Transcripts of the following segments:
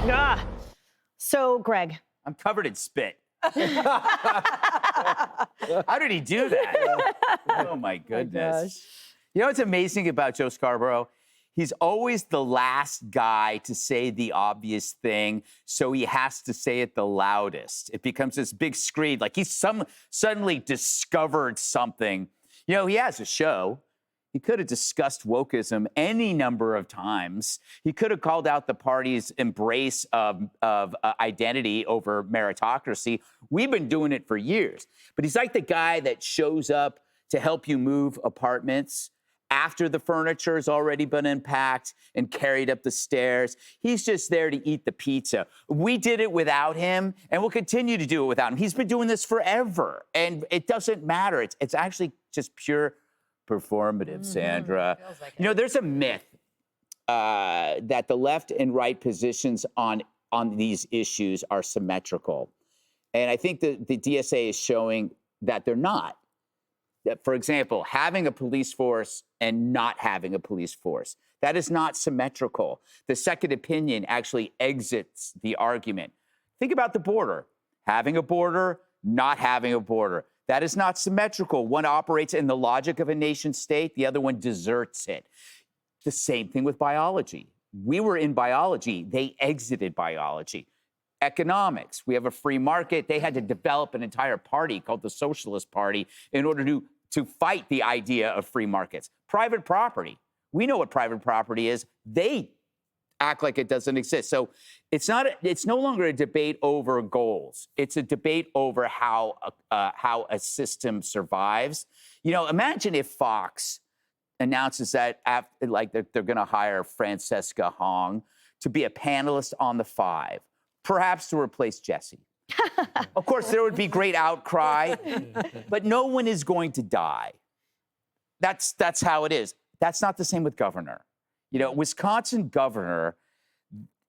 Ah. So, Greg. I'm covered in spit. How did he do that? Oh, my goodness. You know what's amazing about Joe Scarborough? He's always the last guy to say the obvious thing, so he has to say it the loudest. It becomes this big screed, like he's suddenly discovered something. You know, he has a show. He could have discussed wokeism any number of times. He could have called out the party's embrace of identity over meritocracy. We've been doing it for years. But he's like the guy that shows up to help you move apartments after the furniture has already been unpacked and carried up the stairs. He's just there to eat the pizza. We did it without him, and we'll continue to do it without him. He's been doing this forever, and it doesn't matter. It's actually just pure performative, Sandra. Like you know, there's a myth that the left and right positions on these issues are symmetrical. And I think the DSA is showing that they're not. That, for example, having a police force and not having a police force, that is not symmetrical. The second opinion actually exits the argument. Think about the border. Having a border, not having a border. That is not symmetrical. One operates in the logic of a nation state. The other one deserts it. The same thing with biology. We were in biology. They exited biology. Economics. We have a free market. They had to develop an entire party called the Socialist Party in order to fight the idea of free markets. Private property. We know what private property is. They act like it doesn't exist. So it's no longer a debate over goals. It's a debate over how a system survives. You know, imagine if Fox announces that they're going to hire Francesca Hong to be a panelist on The Five, perhaps to replace Jesse. Of course, there would be great outcry, but no one is going to die. That's how it is. That's not the same with governor. You know, Wisconsin governor,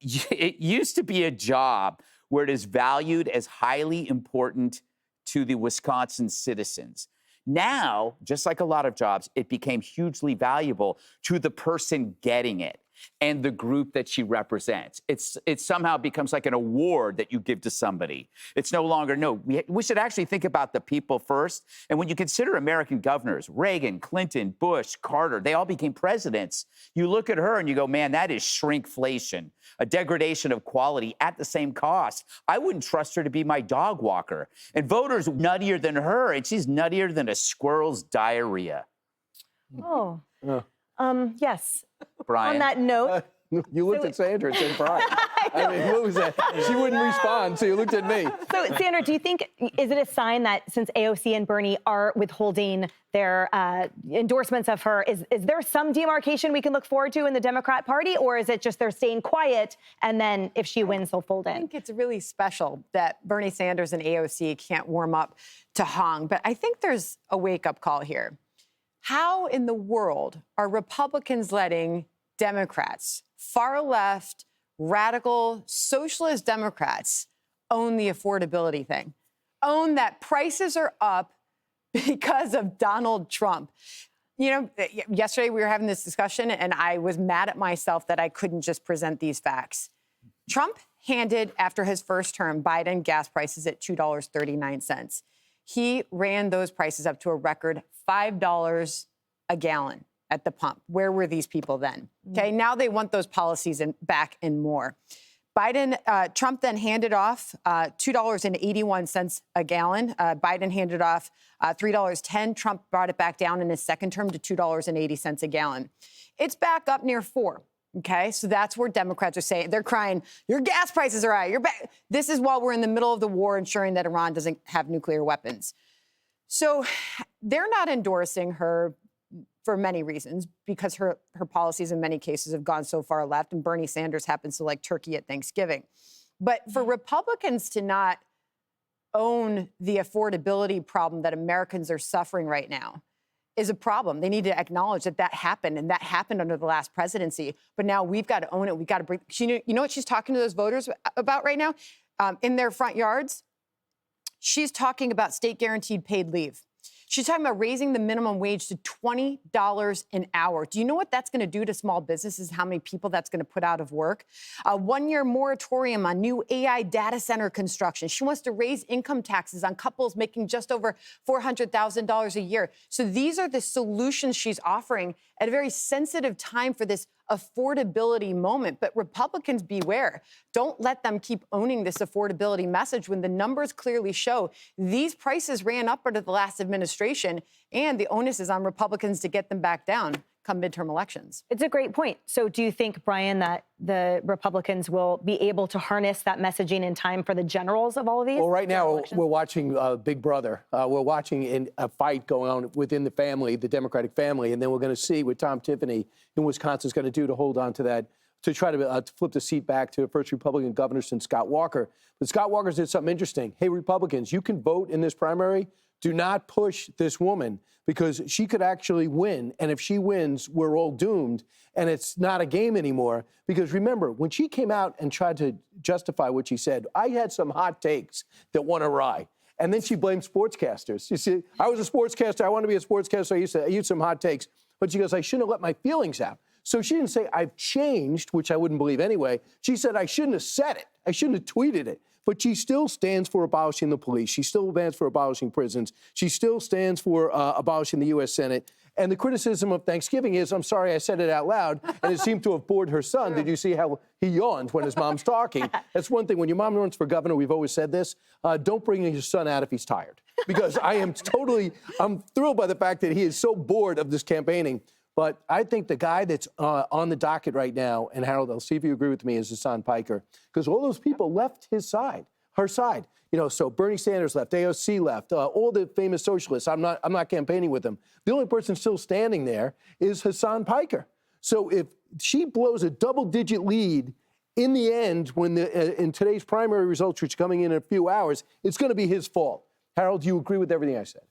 it used to be a job where it is valued as highly important to the Wisconsin citizens. Now, just like a lot of jobs, it became hugely valuable to the person getting it and the group that she represents. It somehow becomes like an award that you give to somebody. It's no longer, no, we should actually think about the people first. And when you consider American governors, Reagan, Clinton, Bush, Carter, they all became presidents. You look at her and you go, man, that is shrinkflation, a degradation of quality at the same cost. I wouldn't trust her to be my dog walker. And voters nuttier than her, and she's nuttier than a squirrel's diarrhea. Oh. Yes. Brian. On that note. You looked at Sandra and said Brian. I mean, what was that? She wouldn't respond, so you looked at me. So, Sandra, do you think, is it a sign that since AOC and Bernie are withholding their endorsements of her, is there some demarcation we can look forward to in the Democrat Party, or is it just they're staying quiet, and then if she wins, they'll fold in? I think it's really special that Bernie Sanders and AOC can't warm up to Hong, but I think there's a wake-up call here. How in the world are Republicans letting Democrats, far left, radical, socialist Democrats, own the affordability thing? Own that prices are up because of Donald Trump. You know, yesterday we were having this discussion and I was mad at myself that I couldn't just present these facts. Trump handed, after his first term, Biden gas prices at $2.39. He ran those prices up to a record $5 a gallon at the pump. Where were these people then? Okay, now they want those policies back and more. Trump then handed off $2.81 a gallon. Biden handed off $3.10. Trump brought it back down in his second term to $2.80 a gallon. It's back up near $4. Okay, so that's where Democrats are saying, they're crying, your gas prices are high. This is while we're in the middle of the war, ensuring that Iran doesn't have nuclear weapons. So they're not endorsing her for many reasons, because her policies in many cases have gone so far left, and Bernie Sanders happens to like turkey at Thanksgiving. But for Republicans to not own the affordability problem that Americans are suffering right now is a problem. They need to acknowledge that that happened, and that happened under the last presidency. But now we've got to own it. We've got to bring. You know what she's talking to those voters about right now? In their front yards, she's talking about state guaranteed paid leave. She's talking about raising the minimum wage to $20 an hour. Do you know what that's going to do to small businesses, how many people that's going to put out of work? A 1-year moratorium on new AI data center construction. She wants to raise income taxes on couples making just over $400,000 a year. So these are the solutions she's offering at a very sensitive time for this affordability moment. But Republicans, beware. Don't let them keep owning this affordability message when the numbers clearly show these prices ran up under the last administration, and the onus is on Republicans to get them back down come midterm elections. It's a great point. So do you think, Brian, that the Republicans will be able to harness that messaging in time for the generals of all of these? Well, right now, we're watching Big Brother. We're watching a fight going on within the family, the Democratic family, and then we're going to see what Tom Tiffany in Wisconsin is going to do to hold on to that, to try to flip the seat back to the first Republican governor since Scott Walker. But Scott Walker did something interesting. Hey, Republicans, you can vote in this primary. Do not push this woman because she could actually win. And if she wins, we're all doomed. And it's not a game anymore. Because remember, when she came out and tried to justify what she said, I had some hot takes that went awry. And then she blamed sportscasters. You see, I was a sportscaster. I want to be a sportscaster. I used some hot takes. But she goes, I shouldn't have let my feelings out. So she didn't say I've changed, which I wouldn't believe anyway. She said I shouldn't have said it. I shouldn't have tweeted it. But she still stands for abolishing the police. She still stands for abolishing prisons. She still stands for abolishing the U.S. Senate. And the criticism of Thanksgiving is, I'm sorry I said it out loud, and it seemed to have bored her son. Did you see how he yawned when his mom's talking? That's one thing. When your mom runs for governor, we've always said this, don't bring your son out if he's tired. Because I'm thrilled by the fact that he is so bored of this campaigning. But I think the guy that's on the docket right now, and Harold, I'll see if you agree with me, is Hassan Piker, because all those people left his side, her side. You know, so Bernie Sanders left, AOC left, all the famous socialists. I'm not campaigning with them. The only person still standing there is Hassan Piker. So if she blows a double-digit lead in the end, when in today's primary results, which are coming in a few hours, it's going to be his fault. Harold, do you agree with everything I said?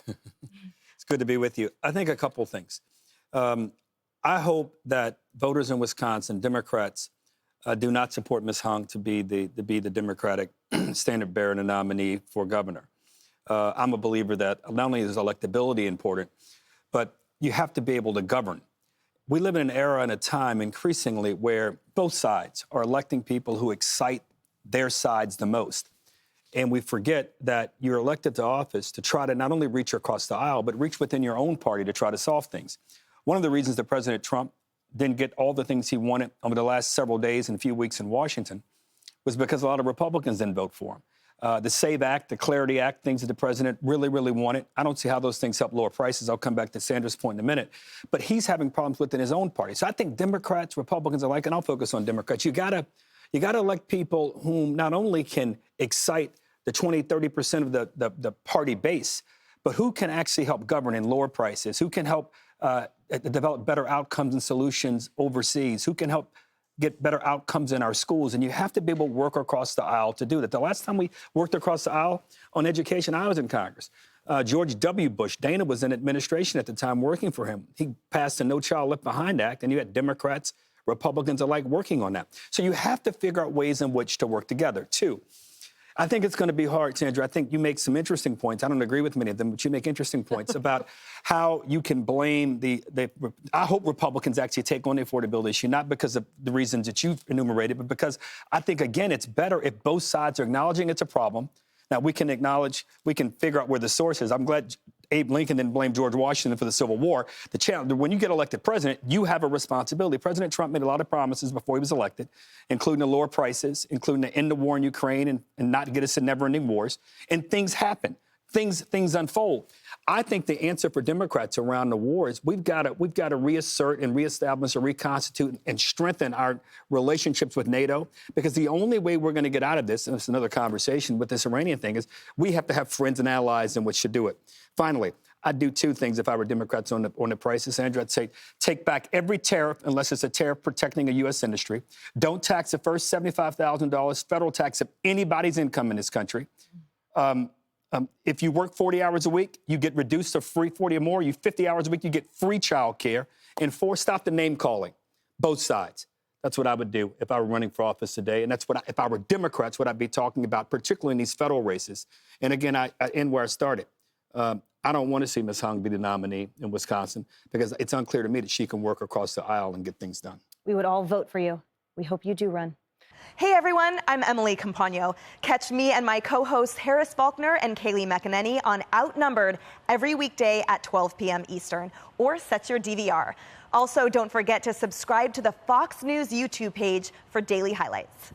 It's good to be with you. I think a couple things. I hope that voters in Wisconsin, Democrats, do not support Ms. Hong to be the Democratic standard bearer and a nominee for governor. I'm a believer that not only is electability important, but you have to be able to govern. We live in an era and a time increasingly where both sides are electing people who excite their sides the most. And we forget that you're elected to office to try to not only reach across the aisle, but reach within your own party to try to solve things. One of the reasons that President Trump didn't get all the things he wanted over the last several days and a few weeks in Washington was because a lot of Republicans didn't vote for him. The SAVE Act, the Clarity Act, things that the president really, really wanted. I don't see how those things help lower prices. I'll come back to Sanders' point in a minute. But he's having problems within his own party. So I think Democrats, Republicans alike, and I'll focus on Democrats, you gotta elect people whom not only can excite the 20, 30% of the party base, but who can actually help govern and lower prices, who can help develop better outcomes and solutions overseas, who can help get better outcomes in our schools. And you have to be able to work across the aisle to do that. The last time we worked across the aisle on education, I was in Congress. George W. Bush, Dana was in administration at the time working for him. He passed the No Child Left Behind Act, and you had Democrats, Republicans alike working on that. So you have to figure out ways in which to work together. Two, I think it's going to be hard, Sandra. I think you make some interesting points. I don't agree with many of them, but you make interesting points about how you can blame I hope Republicans actually take on the affordability issue, not because of the reasons that you've enumerated, but because I think, again, it's better if both sides are acknowledging it's a problem. Now, we can figure out where the source is. I'm glad Abe Lincoln didn't blame George Washington for the Civil War. The challenge, when you get elected president, you have a responsibility. President Trump made a lot of promises before he was elected, including the lower prices, including the end the war in Ukraine and not get us in never-ending wars. And things happen. Things unfold. I think the answer for Democrats around the war is we've got to reassert and reestablish or reconstitute and strengthen our relationships with NATO, because the only way we're going to get out of this, and it's another conversation with this Iranian thing, is we have to have friends and allies in which to do it. Finally, I'd do two things if I were Democrats on the prices, Andrew. I'd say take back every tariff unless it's a tariff protecting a U.S. industry. Don't tax the first $75,000 federal tax of anybody's income in this country. If you work 40 hours a week, you get reduced to free 40 or more. You 50 hours a week, you get free child care. And four, stop the name calling, both sides. That's what I would do if I were running for office today. And that's if I were Democrats, what I'd be talking about, particularly in these federal races. And again, I end where I started. I don't want to see Ms. Hong be the nominee in Wisconsin because it's unclear to me that she can work across the aisle and get things done. We would all vote for you. We hope you do run. Hey everyone, I'm Emily Campagno. Catch me and my co-hosts Harris Faulkner and Kaylee McEnany on Outnumbered every weekday at 12 p.m. Eastern, or set your DVR. Also, don't forget to subscribe to the Fox News YouTube page for daily highlights.